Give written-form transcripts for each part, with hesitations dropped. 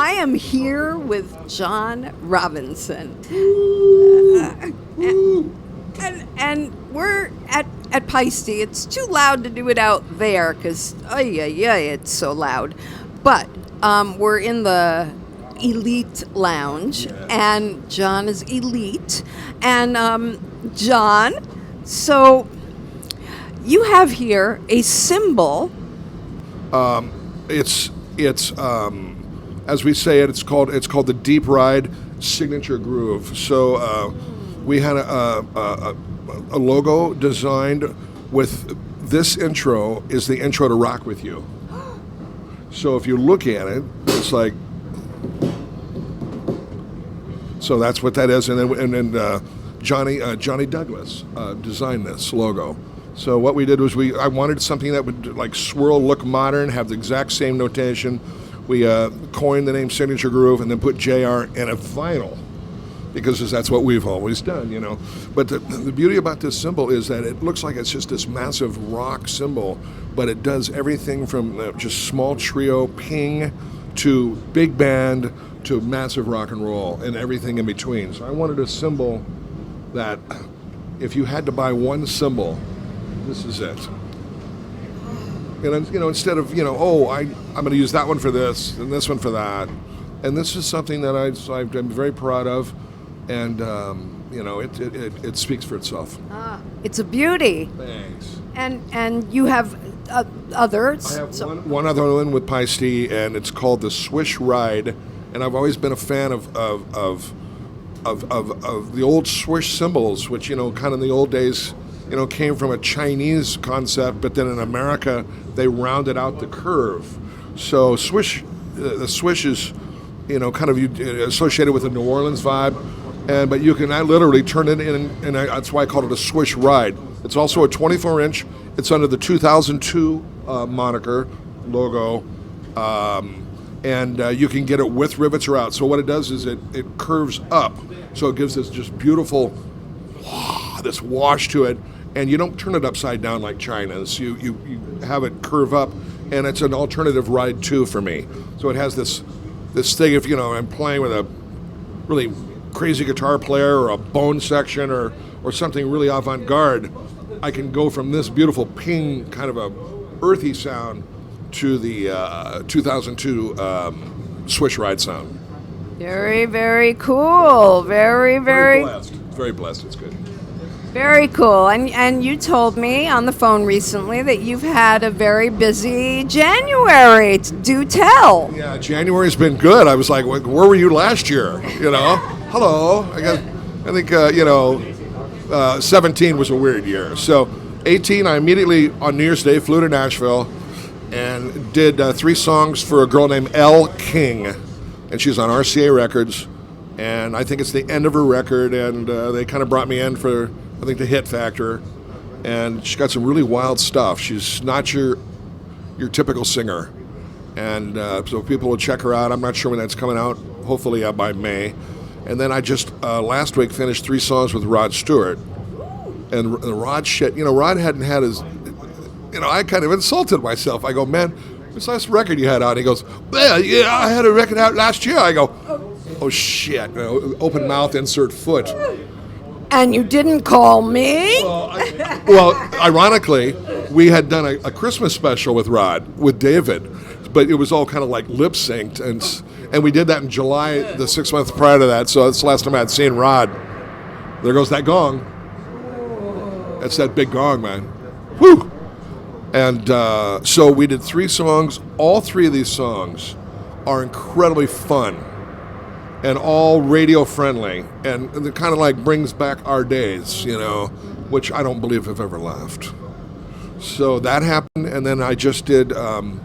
I am here with John Robinson. And we're at Peisty. It's too loud to do it out there because, it's so loud. But we're in the Elite Lounge, and John is elite. And John, so you have here a cymbal. It's as we say it, it's called the Deep Ride Signature Groove. So we had a logo designed with this intro is the intro to Rock With You. So if you look at it, it's like, so that's what that is, and then Johnny Douglas designed this logo. So what we did was I wanted something that would like swirl, look modern, have the exact same notation. We coined the name Signature Groove and then put JR in a vinyl because that's what we've always done, you know. But the beauty about this cymbal is that it looks like it's just this massive rock cymbal, but it does everything from just small trio ping to big band to massive rock and roll and everything in between. So I wanted a cymbal that if you had to buy one cymbal, this is it. And you know, instead of I'm going to use that one for this and this one for that, and this is something that I'm very proud of, and it speaks for itself. It's a beauty. Thanks. And you have others. I have one other one with Peisty, and it's called the Swish Ride, and I've always been a fan of the old Swish cymbals, which kind of in the old days. Came from a Chinese concept, but then in America they rounded out the curve. So the Swish is, kind of associated with the New Orleans vibe, but you can literally turn it in, and that's why I called it a Swish Ride. It's also a 24-inch. It's under the 2002 moniker logo, and you can get it with rivets or out. So what it does is it curves up, so it gives this just beautiful this wash to it. And you don't turn it upside down like China's. You have it curve up, and it's an alternative ride too for me. So it has this thing. If I'm playing with a really crazy guitar player or a bone section or something really avant-garde, I can go from this beautiful ping kind of a earthy sound to the 2002 Swish Ride sound. Very, very cool. Very, very blessed. Very blessed. It's good. Very cool. And you told me on the phone recently that you've had a very busy January. Do tell. Yeah, January's been good. I was like, where were you last year? Hello. I think 17 was a weird year. So 18, I immediately on New Year's Day flew to Nashville and did 3 songs for a girl named Elle King, and she's on RCA Records. And I think it's the end of her record, and they kind of brought me in for, I think, the Hit Factor. And she's got some really wild stuff. She's not your typical singer. And so people will check her out. I'm not sure when that's coming out, hopefully by May. And then I just, last week, finished 3 songs with Rod Stewart. And Rod Rod hadn't had his, I kind of insulted myself. I go, man, what's the last record you had out? He goes, well, yeah, I had a record out last year. I go, oh shit, open mouth, insert foot. And you didn't call me? Well, ironically, we had done a Christmas special with Rod, with David, but it was all kind of like lip synced, and we did that in July, the 6 months prior to that, so that's the last time I'd seen Rod. There goes that gong. That's that big gong, man. Whew! And so we did 3 songs. All 3 of these songs are incredibly fun and all radio friendly, and it kind of like brings back our days, which I don't believe have ever left. So that happened, and then I just did on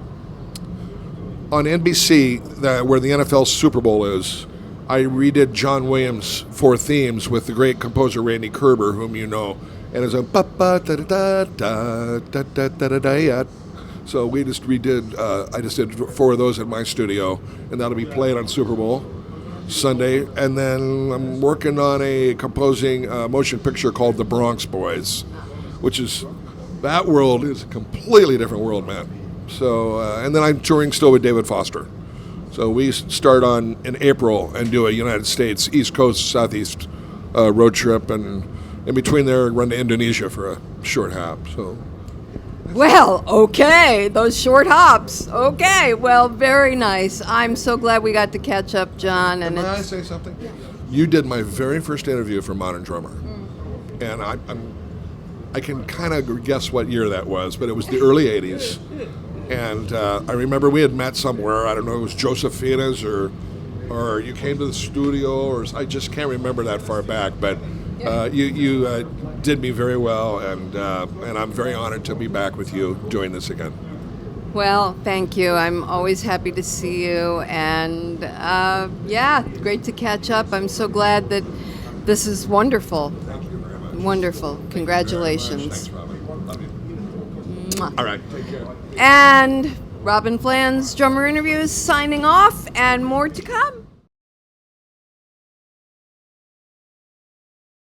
NBC, where the NFL Super Bowl is, I redid John Williams' 4 themes with the great composer Randy Kerber, whom you know, and it's a ba ba da da da da da da da da. So we just redid. I just did 4 of those in my studio, and that'll be played on Super Bowl Sunday. And then I'm working on composing a motion picture called The Bronx Boys, which is, that world is a completely different world, man. So and then I'm touring still with David Foster. So So we start on in April and do a United States East Coast Southeast road trip, and in between there run to Indonesia for a short hop. So. Well, okay, those short hops. Okay, well, very nice. I'm so glad we got to catch up, John. And May I say something? You did my very first interview for Modern Drummer, and I can kind of guess what year that was, but it was the early '80s. And I remember we had met somewhere. I don't know, it was Josephina's or you came to the studio, or I just can't remember that far back. But you did me very well, and I'm very honored to be back with you doing this again. Well, thank you. I'm always happy to see you, and yeah, great to catch up. I'm so glad that this is wonderful. Thank you very much. Wonderful. Congratulations. Thanks, Robin. Love you. All right, take care. And Robin Flan's drummer interview is signing off, and more to come.